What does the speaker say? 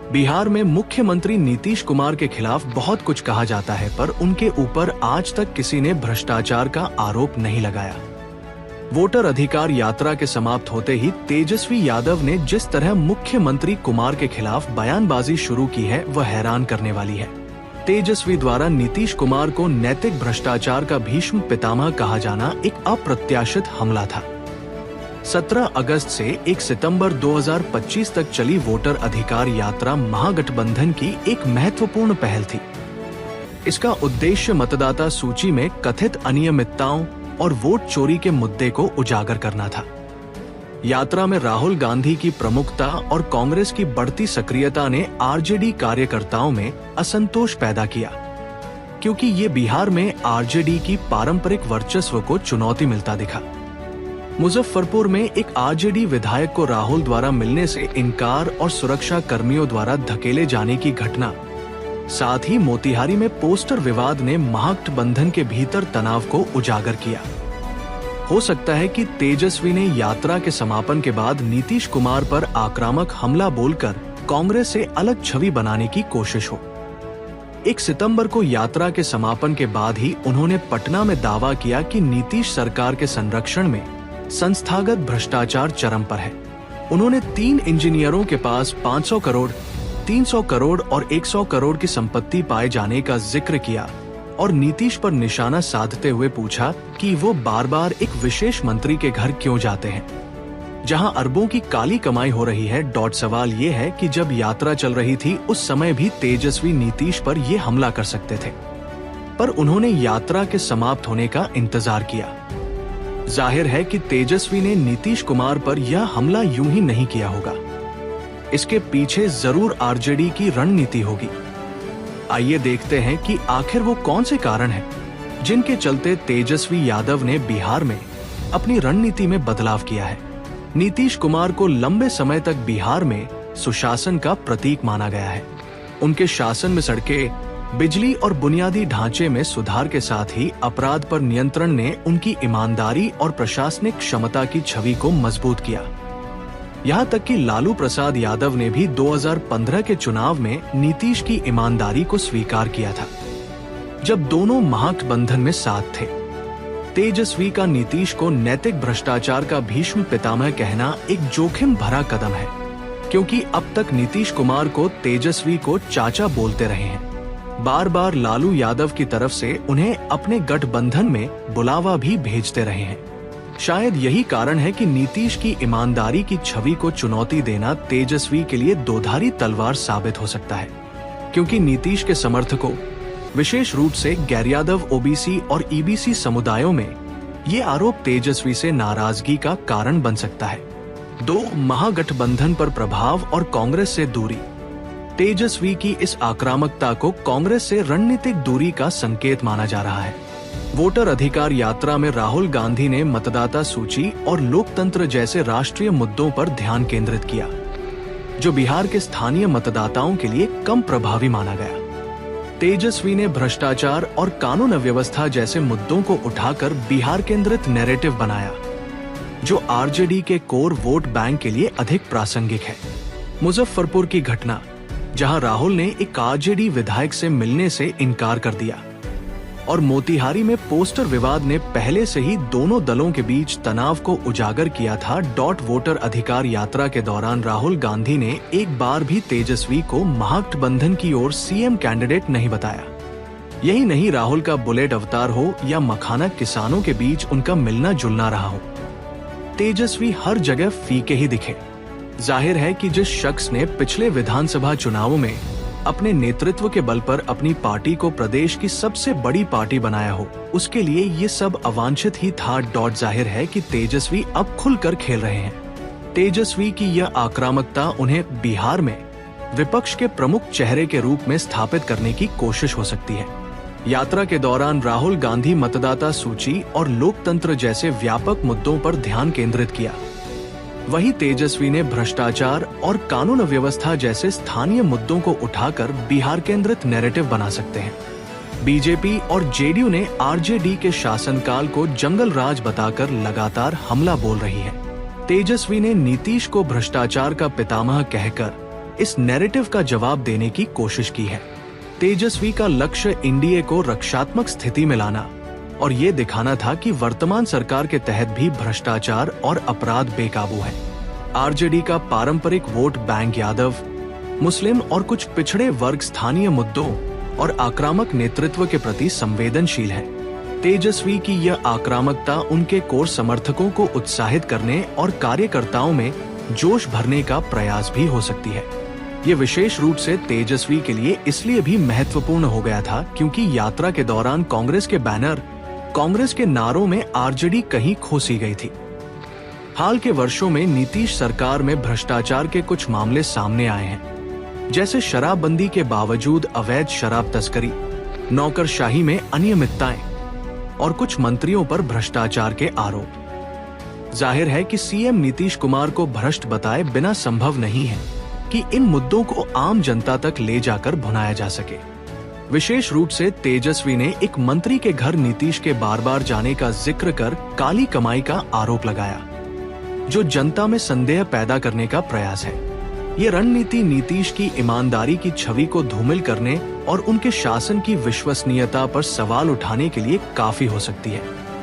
बिहार में मुख्यमंत्री नीतीश कुमार के खिलाफ बहुत कुछ कहा जाता है, पर उनके ऊपर आज तक किसी ने भ्रष्टाचार का आरोप नहीं लगाया। वोटर अधिकार यात्रा के समाप्त होते ही तेजस्वी यादव ने जिस तरह मुख्यमंत्री कुमार के खिलाफ बयानबाजी शुरू की है, वह हैरान करने वाली है। तेजस्वी द्वारा नीतीश कुमार को नैतिक भ्रष्टाचार का भीष्म पितामह कहा जाना एक अप्रत्याशित हमला था। 17 अगस्त से 1 सितंबर 2025 तक चली वोटर अधिकार यात्रा महागठबंधन की एक महत्वपूर्ण पहल थी। इसका उद्देश्य मतदाता सूची में कथित अनियमितताओं और वोट चोरी के मुद्दे को उजागर करना था। यात्रा में राहुल गांधी की प्रमुखता और कांग्रेस की बढ़ती सक्रियता ने आरजेडी कार्यकर्ताओं में असंतोष पैदा किया, क्योंकि ये बिहार में आरजेडी की पारंपरिक वर्चस्व को चुनौती मिलता दिखा। मुजफ्फरपुर में एक आरजेडी विधायक को राहुल द्वारा मिलने से इनकार और सुरक्षा कर्मियों द्वारा धकेले जाने की घटना, साथ ही मोतिहारी में पोस्टर विवाद ने महागठबंधन के भीतर तनाव को उजागर किया। हो सकता है कि तेजस्वी ने यात्रा के समापन के बाद नीतीश कुमार पर आक्रामक हमला बोलकर कांग्रेस से अलग छवि बनाने की कोशिश हो। 1 सितंबर को यात्रा के समापन के बाद ही उन्होंने पटना में दावा किया कि नीतीश सरकार के संरक्षण में संस्थागत भ्रष्टाचार चरम पर है। उन्होंने 3 इंजीनियरों के पास 500 करोड़, 300 करोड़ और 100 करोड़ की संपत्ति पाए जाने का जिक्र किया और नीतीश पर निशाना साधते हुए पूछा कि वो बार बार एक विशेष मंत्री के घर क्यों जाते हैं, जहां अरबों की काली कमाई हो रही है। सवाल ये है कि जब यात्रा चल रही थी उस समय भी तेजस्वी नीतीश पर ये हमला कर सकते थे, पर उन्होंने यात्रा के समाप्त होने का इंतजार किया। जाहिर है कि तेजस्वी ने नीतीश कुमार पर यह हमला यूं ही नहीं किया होगा। इसके पीछे जरूर आरजेडी की रणनीति होगी। आइए देखते हैं कि आखिर वो कौन से कारण हैं जिनके चलते तेजस्वी यादव ने बिहार में अपनी रणनीति में बदलाव किया है। नीतीश कुमार को लंबे समय तक बिहार में सुशासन का प्रतीक माना गया है। उनके शासन में सड़कें, बिजली और बुनियादी ढांचे में सुधार के साथ ही अपराध पर नियंत्रण ने उनकी ईमानदारी और प्रशासनिक क्षमता की छवि को मजबूत किया। यहाँ तक कि लालू प्रसाद यादव ने भी 2015 के चुनाव में नीतीश की ईमानदारी को स्वीकार किया था, जब दोनों महागठबंधन में साथ थे। तेजस्वी का नीतीश को नैतिक भ्रष्टाचार का भीष्म पितामह कहना एक जोखिम भरा कदम है, क्योंकि अब तक नीतीश कुमार को तेजस्वी को चाचा बोलते रहे हैं। बार बार लालू यादव की तरफ से उन्हें अपने गठबंधन में बुलावा भी भेजते रहे हैं। शायद यही कारण है कि नीतीश की ईमानदारी की छवि को चुनौती देना तेजस्वी के लिए दोधारी तलवार साबित हो सकता है, क्योंकि नीतीश के समर्थकों, विशेष रूप से गैर यादव ओबीसी और ईबीसी समुदायों में ये आरोप तेजस्वी से नाराजगी का कारण बन सकता है। 2 महागठबंधन पर प्रभाव और कांग्रेस से दूरी। तेजस्वी की इस आक्रामकता को कांग्रेस से रणनीतिक दूरी का संकेत माना जा रहा है। वोटर अधिकार यात्रा में राहुल गांधी ने मतदाता सूची और लोकतंत्र जैसे राष्ट्रीय मुद्दों पर ध्यान केंद्रित किया, जो बिहार के स्थानीय मतदाताओं के लिए कम प्रभावी माना गया। तेजस्वी ने भ्रष्टाचार और कानून व्यवस्था जैसे मुद्दों को उठाकर बिहार केंद्रित नैरेटिव बनाया, जो आरजेडी के कोर वोट बैंक के लिए अधिक प्रासंगिक है। मुजफ्फरपुर की घटना, जहां राहुल ने एक आरजेडी विधायक से मिलने से इनकार कर दिया, और मोतिहारी में पोस्टर विवाद ने पहले से ही दोनों दलों के बीच तनाव को उजागर किया था। वोटर अधिकार यात्रा के दौरान राहुल गांधी ने एक बार भी तेजस्वी को महागठबंधन की ओर सीएम कैंडिडेट नहीं बताया। यही नहीं, राहुल का बुलेट अवतार हो या मखाना किसानों के बीच उनका मिलना जुलना रहा हो, तेजस्वी हर जगह फीके ही दिखे। जाहिर है कि जिस शख्स ने पिछले विधानसभा चुनावों में अपने नेतृत्व के बल पर अपनी पार्टी को प्रदेश की सबसे बड़ी पार्टी बनाया हो, उसके लिए ये सब अवांछित ही था। जाहिर है कि तेजस्वी अब खुलकर खेल रहे हैं। तेजस्वी की यह आक्रामकता उन्हें बिहार में विपक्ष के प्रमुख चेहरे के रूप में स्थापित करने की कोशिश हो सकती है। यात्रा के दौरान राहुल गांधी मतदाता सूची और लोकतंत्र जैसे व्यापक मुद्दों पर ध्यान केंद्रित किया, वहीं तेजस्वी ने भ्रष्टाचार और कानून व्यवस्था जैसे स्थानीय मुद्दों को उठाकर बिहार केंद्रित नैरेटिव बना सकते हैं। बीजेपी और जेडीयू ने आरजेडी के शासनकाल को जंगल राज बताकर लगातार हमला बोल रही है। तेजस्वी ने नीतीश को भ्रष्टाचार का पितामह कहकर इस नैरेटिव का जवाब देने की कोशिश की है। तेजस्वी का लक्ष्य एनडीए को रक्षात्मक स्थिति में लाना और ये दिखाना था कि वर्तमान सरकार के तहत भी भ्रष्टाचार और अपराध बेकाबू है। आरजेडी का पारंपरिक वोट बैंक यादव, मुस्लिम और कुछ पिछड़े वर्ग स्थानीय मुद्दों और आक्रामक नेतृत्व के प्रति संवेदनशील है। तेजस्वी की यह आक्रामकता उनके कोर समर्थकों को उत्साहित करने और कार्यकर्ताओं में जोश भरने का प्रयास भी हो सकती है। ये विशेष रूप से तेजस्वी के लिए इसलिए भी महत्वपूर्ण हो गया था क्योंकि यात्रा के दौरान कांग्रेस के बैनर, कांग्रेस के नारों में आरजेडी कहीं खो सी गई थी। हाल के वर्षों में नीतीश सरकार में भ्रष्टाचार के कुछ मामले सामने आए हैं, जैसे शराबबंदी के बावजूद अवैध शराब तस्करी, नौकरशाही में अनियमितताएं और कुछ मंत्रियों पर भ्रष्टाचार के आरोप। जाहिर है कि सीएम नीतीश कुमार को भ्रष्ट बताए बिना संभव नहीं है कि इन मुद्दों को आम जनता तक ले जाकर भुनाया जा सके। विशेष रूप से तेजस्वी ने एक मंत्री के घर नीतीश के बार बार जाने का जिक्र कर काली कमाई का आरोप लगाया, जो जनता में संदेह पैदा करने का प्रयास है। ये रणनीति नीतीश की ईमानदारी की छवि को धूमिल करने और उनके शासन की विश्वसनीयता पर सवाल उठाने के लिए काफी हो सकती है।